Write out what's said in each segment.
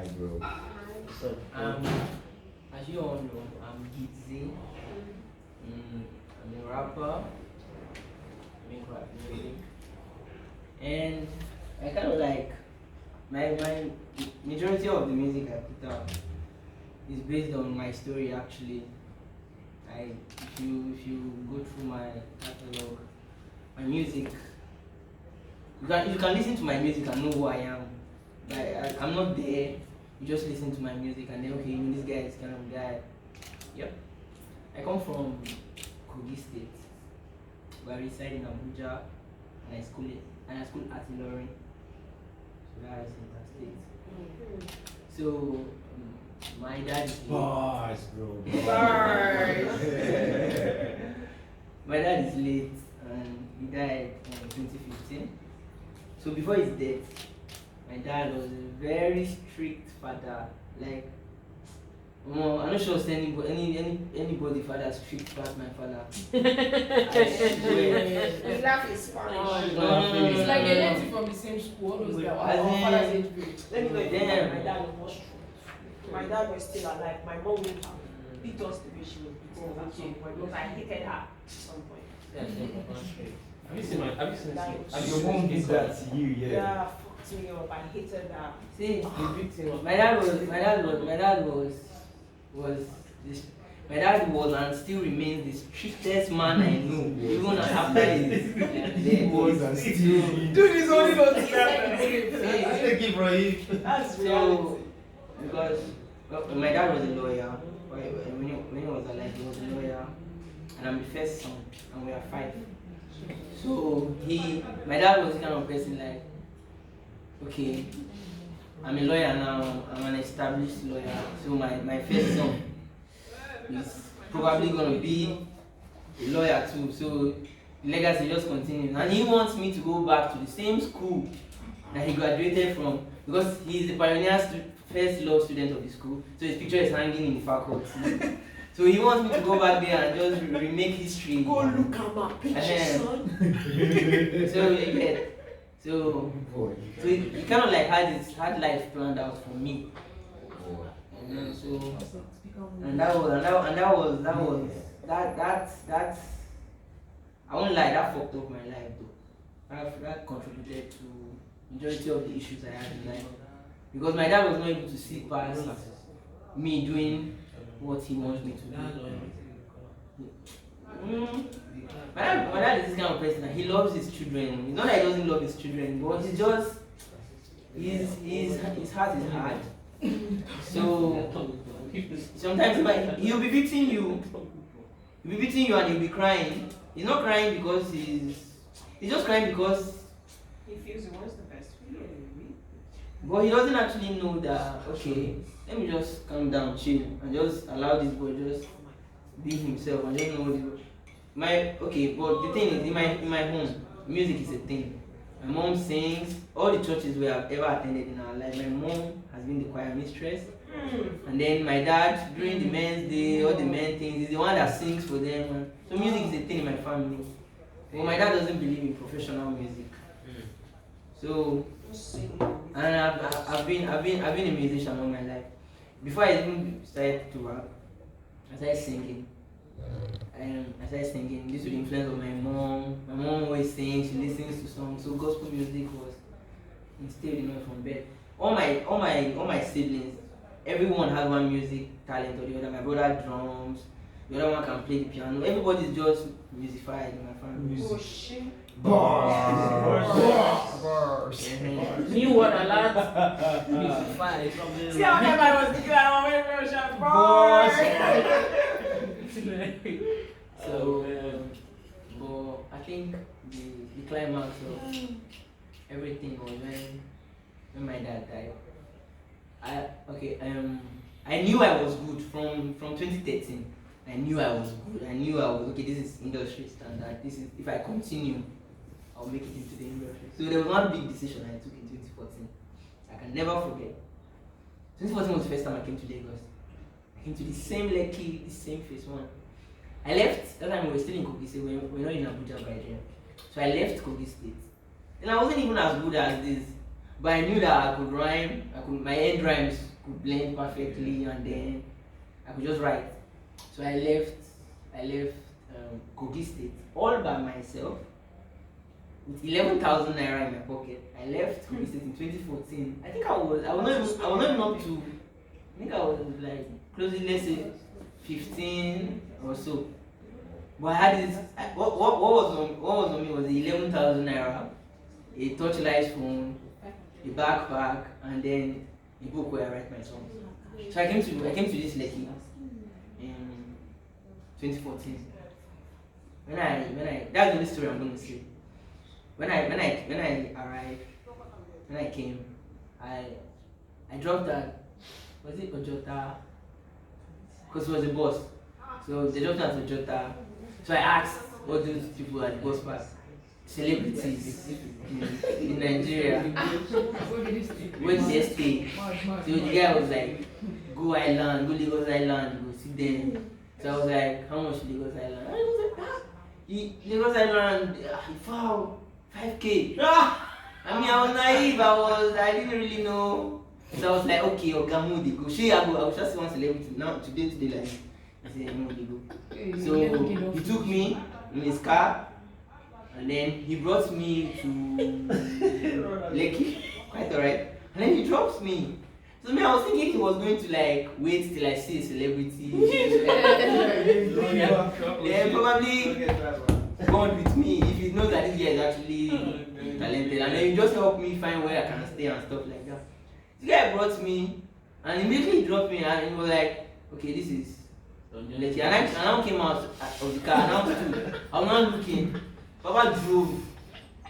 Hi, bro. So, as you all know, I'm Gidzeey. I'm a rapper. I make rap music, and I kind of like my majority of the music I put out is based on my story. Actually, if you go through my catalog, my music, you can listen to my music and know who I am. I'm not there. You just listen to my music and then okay, this guy is kind of guy. Yep. I come from Kogi State, but I reside in Abuja and I school at Ilorin. So that is interstate. So my dad is late. Bars, bro. Bars. My dad is late and he died in 2015. So before his death, my dad was a very strict father. Like, I'm not sure anybody father strict past my father. We laugh in Spanish. It's like they learned it from the same school. All those guys. Our father's age grade. Let me go Damn. and my dad was strict. My dad was still alive. My mom would have beat us the way she was beating us at some point because I hated her at some point. Have you seen Have your mom did that to you? Yeah. Yeah, fucked me up. I hated her. See, my dad was and still remains the strictest man I know. Even after his Was and still. Dude is only not together. Thank you, bro. That's So, reality. because my dad was a lawyer. When he was alive, he was a lawyer, and I'm the first son, and we are 5. So my dad was the kind of person like, okay, I'm a lawyer now. I'm an established lawyer. So my first son is probably gonna be a lawyer too. So the legacy just continues, and he wants me to go back to the same school that he graduated from because he's the pioneer first law student of the school. So his picture is hanging in the faculty. So he wants me to go back there and just remake history. Go look at my picture, son. So he kind of like had life planned out for me. That I won't lie, that fucked up my life though. That contributed to majority of the issues I had in life. Because my dad was not able to see past me doing what he wants me to do. My dad is this kind of person that he loves his children. It's not that he doesn't love his children, but he's just his heart is hard. So sometimes he'll be beating you. He'll be beating you and he'll be crying. He's not crying because he's just crying because He feels he wants the best for you. but he doesn't actually know that, okay, let me just calm down, chill, and just allow this boy just be himself and just know this. But the thing is, in my home, music is a thing. My mom sings, all the churches we have ever attended in our life, my mom has been the choir mistress. And then my dad, during the men's day, all the men things, is the one that sings for them. So music is a thing in my family. But my dad doesn't believe in professional music. So, and I've been a musician all my life. Before I even started to rap, I started singing. I started singing due to the influence of my mom. My mom always sings, she listens to songs, so gospel music was instilled in me from birth. All my siblings, everyone has one music talent or the other. My brother drums, the other one can play the piano. Everybody's just musified in my family. Oh shit. Bars. New one a lot. Musified. See how everybody was thinking I want to make a bars. So, but I think the climax of everything was when my dad died. I knew I was good from 2013. I knew I was good. I knew I was okay. This is industry standard. This is if I continue, I'll make it into the industry. So there was one big decision I took in 2014. I can never forget. 2014 was the first time I came to Lagos. I came to the same Lekki, the same phase 1. I left, that time we were still in Kogi State, we were not in Abuja by then. So I left Kogi State. And I wasn't even as good as this. But I knew that I could rhyme, my end rhymes could blend perfectly, and then I could just write. So I left Kogi State all by myself with 11,000 naira in my pocket. I left Kogi State in 2014. I think I was not even up to, I think I was like closely, let's say 15 or so. But I had this. What was on me was the 11,000 naira, a touchlight phone, a backpack, and then a book where I write my songs. So I came to this Lekki in 2014. When I that's the only story I'm going to say. When I arrived, when I came, I dropped at, was it Ojota? Because it was a bus. So they dropped at Ojota. So I asked all those people at the bus pass, celebrities in Nigeria, where did they stay? So the guy was like, go Island, go Lagos Island, go see them. So I was like, how much Lagos Island? And he was like, Lagos Island, he found 5K. I mean, I was naive, I didn't really know. So I was like, okay, Ogamu, they go. I was just one celebrity now, today, like, I said, no, they go. So he took me in his car, and then he brought me to Lekki, quite alright. And then he drops me. So me, I was thinking he was going to like wait till I see a celebrity. Then probably bond with me if he knows that this guy is actually talented. And then he just helped me find where I can stay and stuff like that. This guy brought me, and immediately he dropped me, and he was like, okay, this is Lekki. And I now came out of the car, and I was not looking. Papa drove.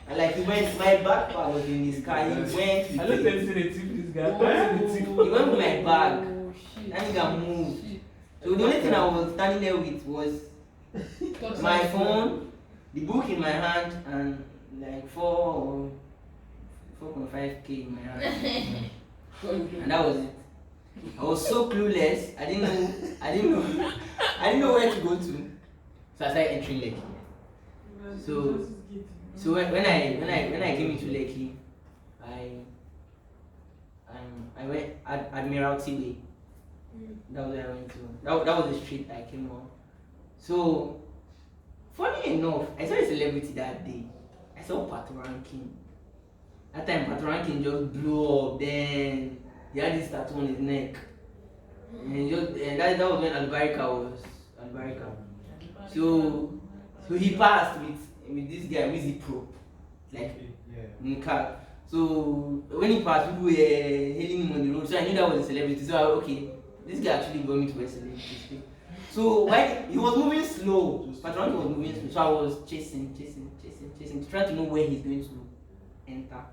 And like he went, my backpack was in his car, he went with it. I don't tell you this guy. He went with my bag, and he got moved. So the only thing I was standing there with was my phone, the book in my hand, and like 4.5K in my hand. And that was it. I was so clueless. I didn't know where to go to. So I started entering Lekki. So when I came into Lekki, I went Admiralty Way. That was where I went to. That was the street I came on. So funny enough, I saw a celebrity that day. I saw Pat Rankin. That time Pat Rankin just blew up. Then he had this tattoo on his neck. And that was when Albarika was Albarika. So he passed with this guy, Wizzy Pro, like in the car. So when he passed, people were hailing him on the road. So I knew that was a celebrity. So okay, this guy actually got me to a celebrity. So when he was moving slow, Patron was moving slow. So I was chasing, trying to know where he's going to enter.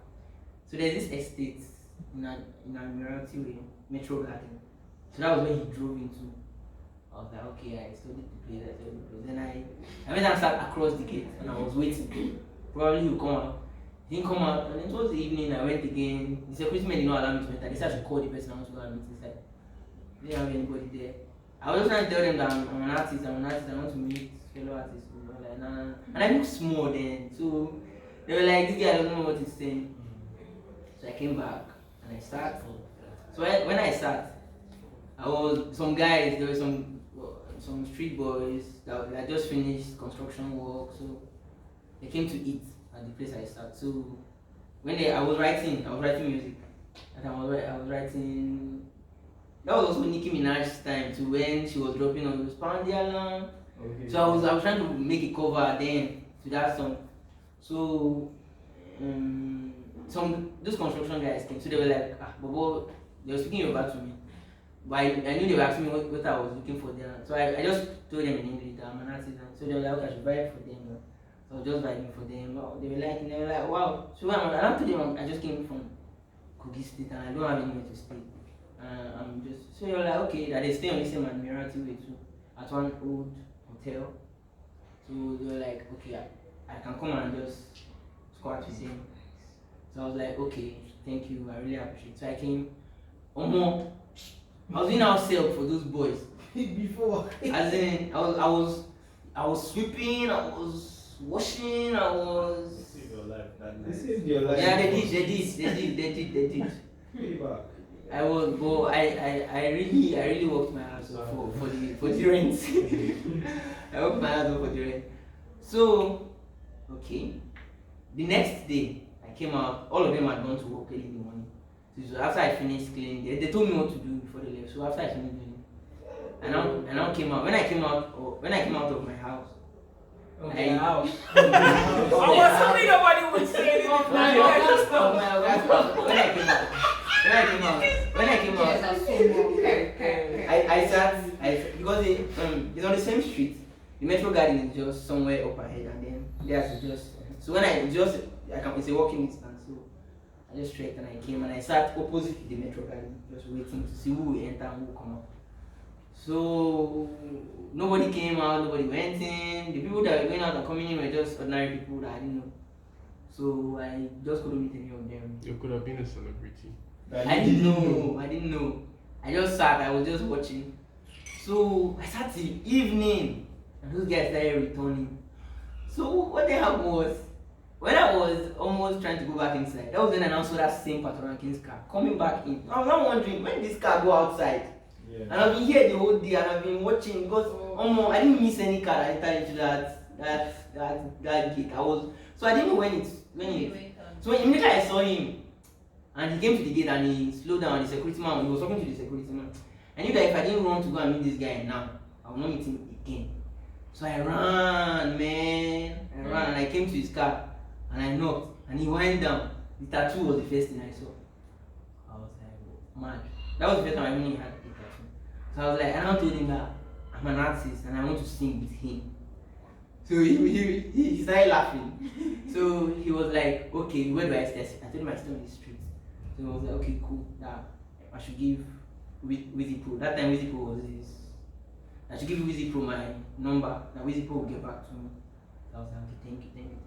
So there's this estate in Admiralty Way, Metro Garden. So that was where he drove into. I was like, okay, I studied the place. Then I went and sat across the gate, and I was waiting. Probably he'll come out. He didn't come out, and then towards the evening I went again. The security men did not allow me to enter. They said I should call the person I want to go and meet inside. They didn't have anybody there. I was just trying to tell them that I'm an artist, I want to meet fellow artists. They were like, nah. And I looked small then, so they were like, this guy doesn't know what he's saying. So I came back and I started. So when I started, there were some street boys that had just finished construction work, so they came to eat at the place I started. So I was writing music, and I was writing. That was also Nicki Minaj's time too, when she was dropping on those Pound the Alarm. Okay. So I was trying to make a cover then to that song. So those construction guys came, so they were like, Bobo, they were speaking Yoruba to me. But I knew they were asking me what I was looking for there. So I just told them in English that I'm an artist. So they were like, okay, I should vibe for them. So I was just vibing for them. They were like, wow. So I told them I just came from Kogi State and I don't have anywhere to stay. So they were like, okay, that they stay on the same Admiralty Way too, at one old hotel. So they were like, okay, I can come and just squat with them. So I was like, okay, thank you, I really appreciate it. So I came, I was doing house help for those boys. Before. As in, I was sweeping, I was washing, I was. This is your life. That night. This is your life. Yeah, they did. Pay back. I was, but I really worked my ass off for the rent. I worked my ass off for the rent. So, okay. The next day, I came out. All of them had gone to work early in the morning. So after I finished cleaning, they told me what to do before they left. So after I finished doing it, I now came out. When I came out of my house, Okay, house. I was hoping nobody would say anything. when I came out, I sat, because it's on the same street. The metro garden is just somewhere up ahead, and then there's just, so when it's a walking distance, so I just trekked and I came and I sat opposite the metro garden, just waiting to see who will enter and who will come out. So nobody came out, nobody went in. The people that were going out and coming in were just ordinary people that I didn't know. So I just couldn't meet any of them. You could have been a celebrity. I didn't know. I just sat, I was just watching. So I sat till evening and those guys started returning. So what happened was, when I was almost trying to go back inside, that was when I now saw that same Patorankin's car coming back in. I was now wondering, when did this car go outside? Yeah. And I've been here the whole day and I've been watching because I didn't miss any car that entered into that gate. So I didn't know when it. So immediately I saw him and he came to the gate and he slowed down. The security man, he was talking to the security man. I knew that if I didn't run to go and meet this guy now, I would not meet him again. So I ran, man. I ran and I came to his car and I knocked and he went down. The tattoo was the first thing I saw. I was like, mad. That was the first time I really had a tattoo. So I was like, and I told him that I'm an artist and I want to sing with him. So he started laughing. So he was like, okay, where do I stay? I told him I stay on the street. So he was like, okay, cool. That I should give Wizzy Pro. That time Wizzy Pro was this. I should give Wizzy Pro my number. That Wizzy Pro will get back to me. So I was like, okay, thank you.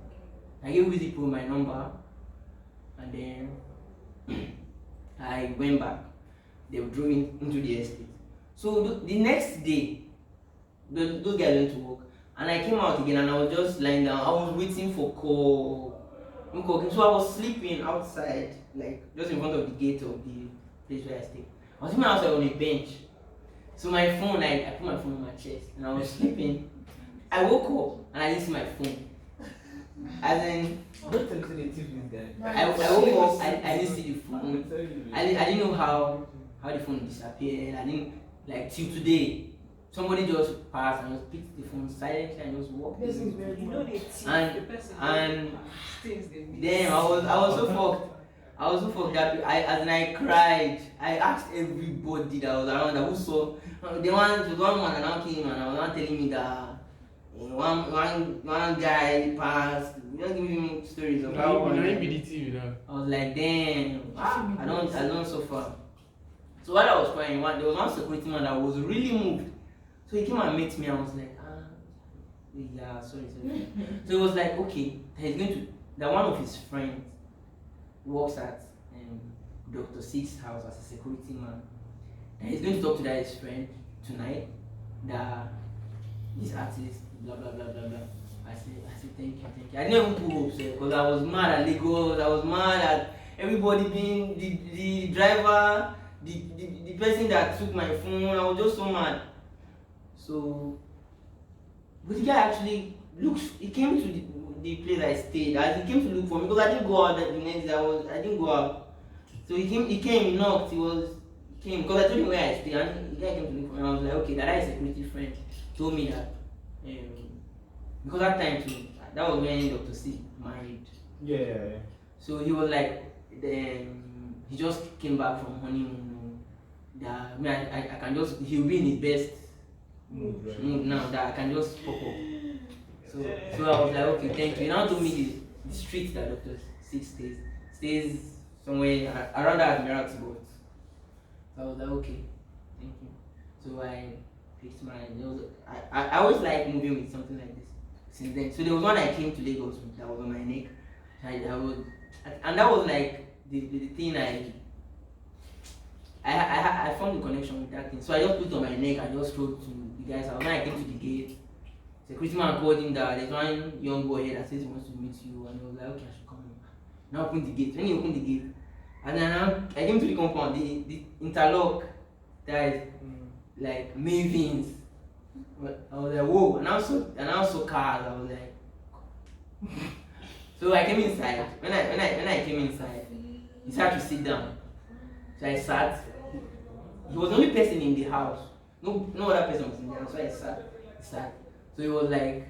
I gave Wizzy Pro my number, and then I went back. They drove into the estate. So the next day, those guys went to work. And I came out again and I was just lying down. I was waiting for call. So I was sleeping outside, like just in front of the gate of the place where I stay. I was sleeping outside on a bench. So my phone, I put my phone on my chest and I was sleeping. I woke up and I didn't see my phone. As in, Don't tell me they tip this guy. I woke up, I didn't see the phone. I didn't know how the phone disappeared. I didn't, like, till today. Somebody just passed and just picked the phone silently and just walked. You know they teach the person and things they miss. damn, I was so fucked. I was so fucked that I cried. I asked everybody that was around that who saw. The one man now came and I was not telling me that one guy passed. You don't give me stories of how. You don't be the TV now. I was like, damn, I don't suffer. So while I was crying, there was one security man that was really moved. So he came and met me. I was like, yeah, sorry. So he was like, okay, that one of his friends works at Dr. Six's house as a security man. And he's going to talk to that his friend tonight. That this artist, blah blah blah blah blah. I said thank you. I didn't even pull up because I was mad at Lagos. I was mad at everybody being the driver, the person that took my phone. I was just so mad. So, but the guy actually he came to the place I stayed. As he came to look for me because I didn't go out the next day. I didn't go out. So he came, he knocked. He came because I told him where I stay, and the guy came to look for me. I was like, okay, that is a security friend told me that because that time too, that was when Dr. C married. Yeah. So he was like, he just came back from honeymoon. That I can just, he'll be in his best mood now that I can just pop up. So I was like, okay, thank you. He now told me the street that Dr. C stays somewhere around that Admiralty boat. So I was like, okay, thank you. So I fixed I always like moving with something like this since then. So there was one I came to Lagos with that was on my neck. And that was like the thing I formed a connection with that thing. So I just put it on my neck and just rode to the guy's house. When I came to the gate, security man called him that there's one young boy here that says he wants to meet you, and he was like, okay, I should come in. Now open the gate. When he opened the gate, And then I came to the compound, the interlock that is like mavins. I was like, whoa, and I also cars. I was like, so I came inside. When I came inside, he started to sit down. So I sat. He was the only person in the house. No other person was in the house. So I sat. So he was like,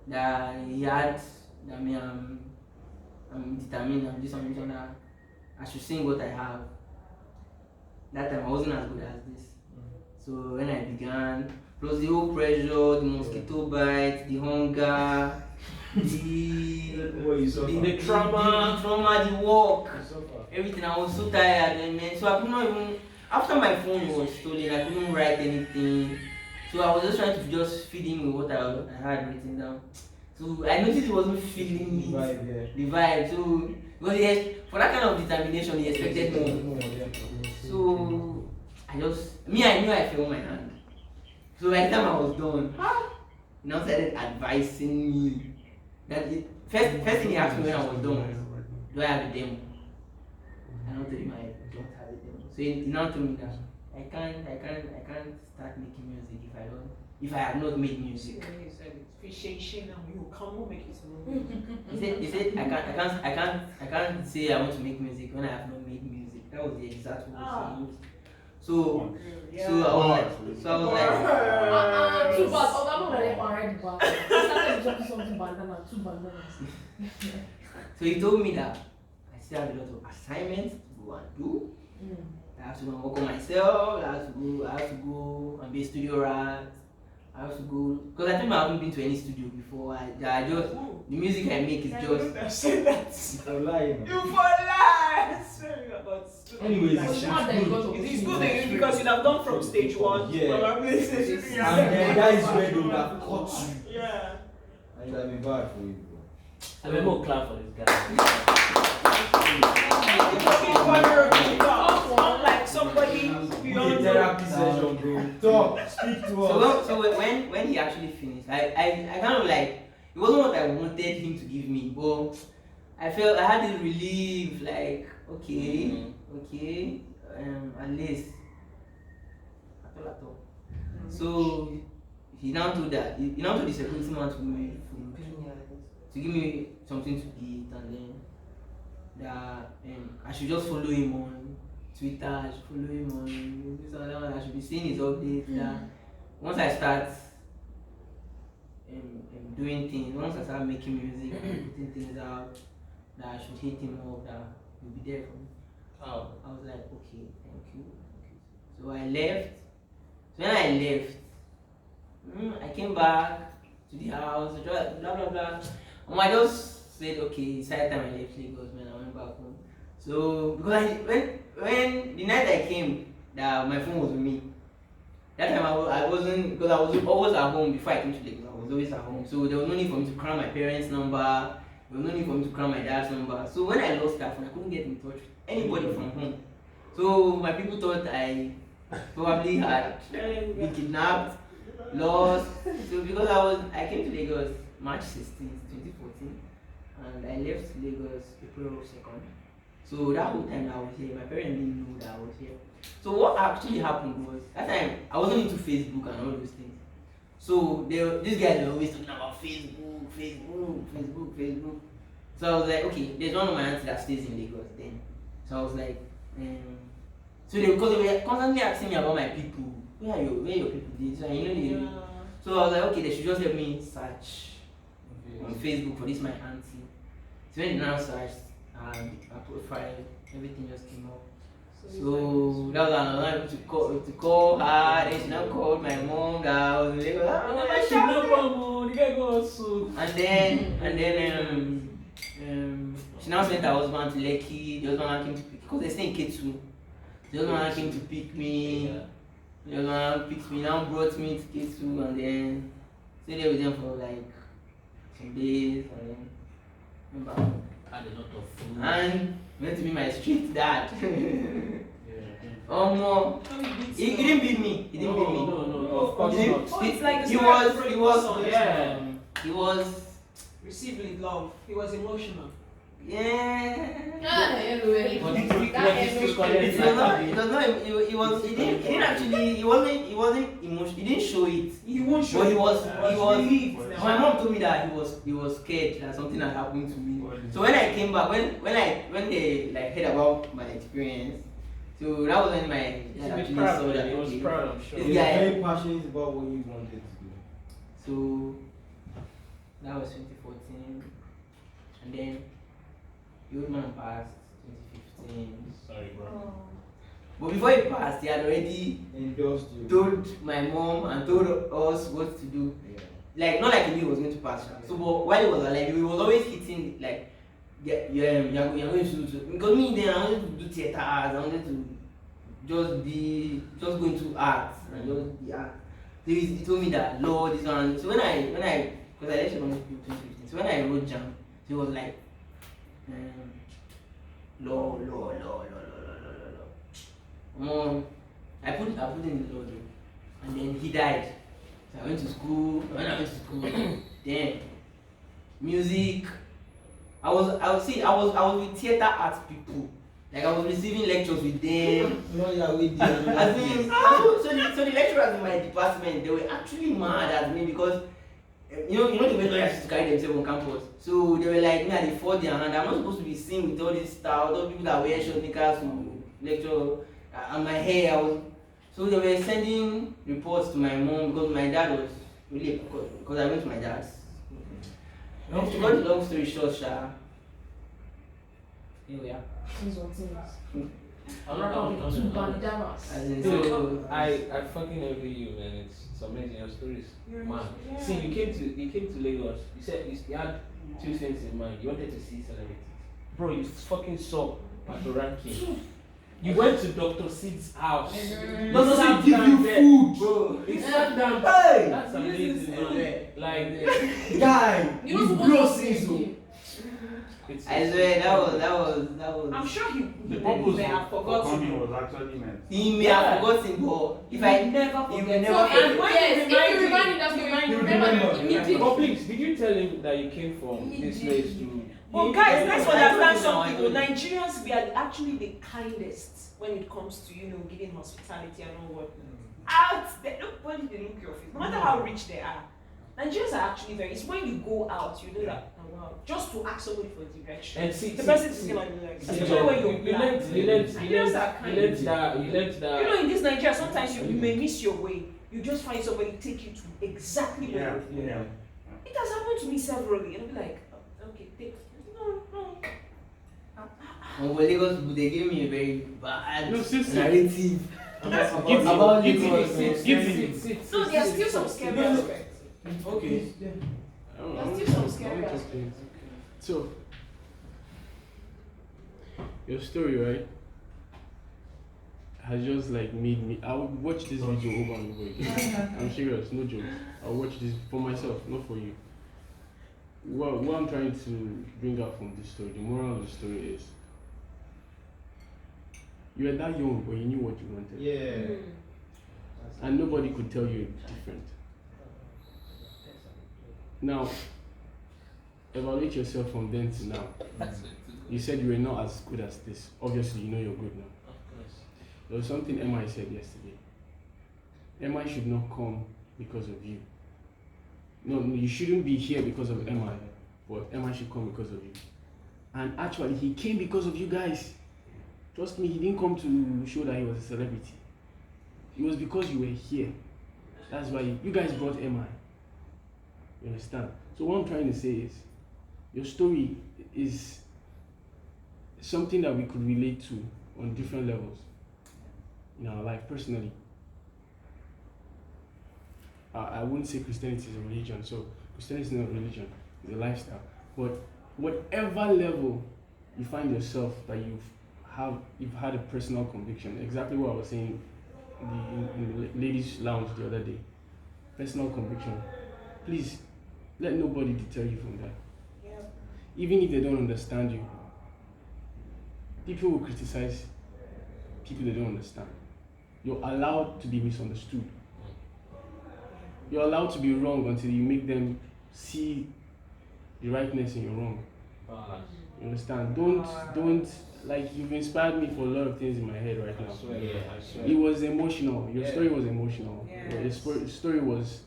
that he had that me I'm determined. I'm this ambition that I should sing what I have. That time I wasn't as good as this. So when I began, plus the whole pressure, the mosquito bite, the hunger, the trauma, the work, everything. I was so tired, and man, so I could not even. After my phone was stolen, I couldn't write anything. So I was just trying to just feed him with what I had written down. So I noticed he wasn't feeling me. The vibe. So because for that kind of determination, he expected more. So I knew I failed my hand. So by the time I was done, he now started advising me that first thing he asked me when I was done was, do I have a demo? I told him I don't have a demo. So he now told me that I can't start making music if I have not made music. He said appreciation and you can't make it. He said I can't say I want to make music when I have not made music. That was the exact words he used. So I was like, two bars. Oh, I'm not ready for already, but I started dropping something bandana, 2 bandanas. So he told me that I still have a lot of assignments to go and do. I have to go and work on myself. I have to go and be a studio rat. I have to go because I think I haven't been to any studio before. I just the music I make is just. I said that. For lying. You for lies. Anyways, it's good because you'd have gone from stage 1 Yeah. probably stage 3. And then that is where they would have caught you. Yeah. And it would have been bad for you, bro. I mean, more clap for this guy. Unlike somebody beyond Therapy session, bro. Talk, speak to us. So when he actually finished, I kind of like it wasn't what I wanted him to give me, but I felt I had this relief, like okay, at least at all. So he now told the security man to give me something to eat, and then that I should just follow him on Twitter, I should follow him on this and that, I should be seeing his updates. That once I start doing things, once I start making music and putting things out, that I should hit him up, that he'll be there for me. Oh. I was like, okay, thank you. So I left. So when I left, I came back to the house, blah blah blah. And I just said, okay, it's high time I left Lagos, man. I went back home. So because when the night I came, that my phone was with me. That time I wasn't, because I was always at home before I came to Lagos. I was always at home, so there was no need for me to cram my parents' number. There was no need for me to cram my dad's number. So when I lost that phone, I couldn't get in touch with anybody from home. So my people thought I probably had been kidnapped, lost. So because I came to Lagos March 16th, 2014, and I left Lagos April 2nd. So that whole time I was here, my parents didn't know that I was here. So what actually happened was, that time I wasn't into Facebook and all those things. So these guys were always talking about Facebook. So I was like, okay, there's one of my aunts that stays in Lagos then. So I was like, because they were constantly asking me about my people. Where your people did? So So I was like, okay, they should just help me search on Facebook for this my auntie. So when they now searched her profile, everything just came up. So that was another to call her. Then she now called my mom that I was in Lagos. And then she now sent her husband to Lekki. The husband came to pick because they stay in K2. The husband came to pick me. The husband picked me, now brought me to K2, and then stayed there with them for like some days, and then went back home. Had a lot of food. And went to be my street dad. Oh no, he didn't beat me. He didn't beat me. No, of course not. It's like He was receiving love. He was emotional. Yeah. Anyway. But this week, That this is week, collect It was not. It was not. He didn't actually. He wasn't emotional. He didn't show it. He won't show But he it. was. relieved now. My mom told me that he was scared that something had happened to me. So when I came back, when they like heard about my experience, so that was when my dad actually saw that. He was Okay, proud, I'm sure. This He's guy- very passionate about what you wanted to do. So that was 2014, and then the old man passed 2015. Sorry, bro. But before he passed, he had already Endorsed you. told my mom and told us what to do. Yeah. Like not like he knew he was going to pass. So but while he was alive, he was always hitting like, you're going to do, because me then I wanted to do theater arts. I wanted to just go into art and just be art. So he told me that law, this one. So when I because I left secondary school in 2015. So when I wrote jam, he was like, law. I put in the law though, and then he died. So I went to school. When I went to school, then music. I was with theater arts people. Like I was receiving lectures with them. No, yeah, we did. I mean, so the lecturers in my department, they were actually mad at me because you know the way lawyers used to carry themselves on campus. So they were like, me, they fold their hand. I'm not supposed to be seen with all this stuff, all those people that wear short knickers to lecture, and my hair. So they were sending reports to my mom because my dad was really, because I went to my dad's. To cut the long story short, here we are. Things on things. I'm Wrap up with two bandanas. As in, Dude, so I fucking envy you, man. It's amazing your stories, man. Yeah. See, you came to Lagos. You said you had two things in mind. You wanted to see celebrities, bro. You fucking saw Pato Ranking. You went to Dr. Sid's house. Dr. Sat Sid give down you there. food, bro. He sat down. Hey! That's amazing, man. Like, Guy, You you know blow what? season. it's I swear that was. I'm sure he The purpose may have of forgotten. coming was actually meant. He may have forgotten, but if I never he forget. will So, never and forget. yes, if you remind him, that's what you remember immediately. But please, did you tell him that you came from this place to? But guys, let's understand I something. told him. Nigerians, we are actually the kindest when it comes to giving hospitality and all what. Out there, nobody they look your face. No matter how rich they are, Nigerians are actually very. It's when you go out, you know that. Oh wow, just to ask somebody for direction. And see, The person is gonna be like, See, especially when you're you black. learned that. You know, in this Nigeria, sometimes you may miss your way. You just find somebody take you to exactly where you're going. Yeah. It has happened to me severally, and I'll be like, oh, okay, take. No. When Lagos, they gave me a very bad No, sit. narrative about Gidzeey. Lagos. No, there are still some scary aspects. Okay. There's still some scary aspects. So, your story, right, has just like made me. I would watch this video over and over again. I'm serious, no jokes. I'll watch this for myself, not for you. What I'm trying to bring out from this story, the moral of the story is, you were that young, but you knew what you wanted. Yeah. And nobody could tell you different. Now, evaluate yourself from then to now. You said you were not as good as this. Obviously, you know you're good now. There was something MI said yesterday. MI should not come because of you. No, you shouldn't be here because of MI, but MI should come because of you. And actually, he came because of you guys. Trust me, he didn't come to show that he was a celebrity. It was because you were here. That's why you guys brought MI. You understand? So what I'm trying to say is, your story is something that we could relate to on different levels in our life personally. I wouldn't say Christianity is a religion, so Christianity is not a religion, it's a lifestyle. But whatever level you find yourself that you've had a personal conviction, exactly what I was saying in the ladies' lounge the other day. Personal conviction. Please let nobody deter you from that. Yeah. Even if they don't understand you. People will criticize people they don't understand. You're allowed to be misunderstood. You're allowed to be wrong until you make them see the rightness in your wrong. You You understand? Don't like you've inspired me for a lot of things in my head right now. I swear. It was emotional. Your Yeah. story was emotional. Yes. Your story was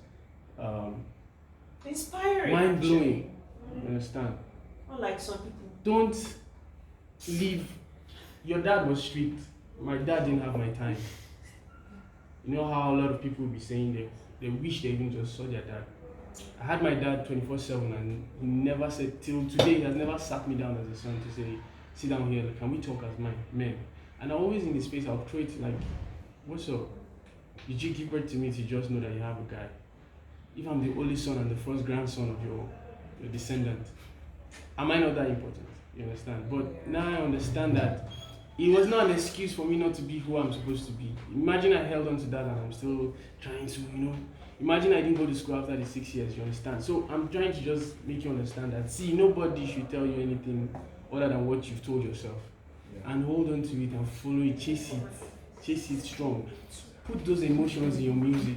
Inspiring. mind blowing. actually. You understand? Unlike some people. Don't leave. Your dad was strict. My dad didn't have my time. You know how a lot of people will be saying they wish they even just saw their dad. I had my dad 24/7 and he never said, till today, he has never sat me down as a son to say, sit down here, can we talk as men? And I'm always in this space, I'll throw it like, what's up? Did you give birth to me to just know that you have a guy? If I'm the only son and the first grandson of your descendant, am I not that important? You understand? But now I understand that it was not an excuse for me not to be who I'm supposed to be. Imagine I held on to that and I'm still trying to, imagine I didn't go to school after the 6 years, you understand? So I'm trying to just make you understand that, see, nobody should tell you anything other than what you've told yourself. Yeah. And hold on to it and follow it, chase it strong. Put those emotions in your music.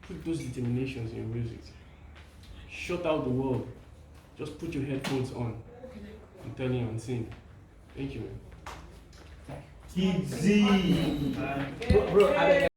Put those determinations in your music. Shut out the world. Just put your headphones on. I'm telling you and sing. Thank you, man. Gidzeey. Bro,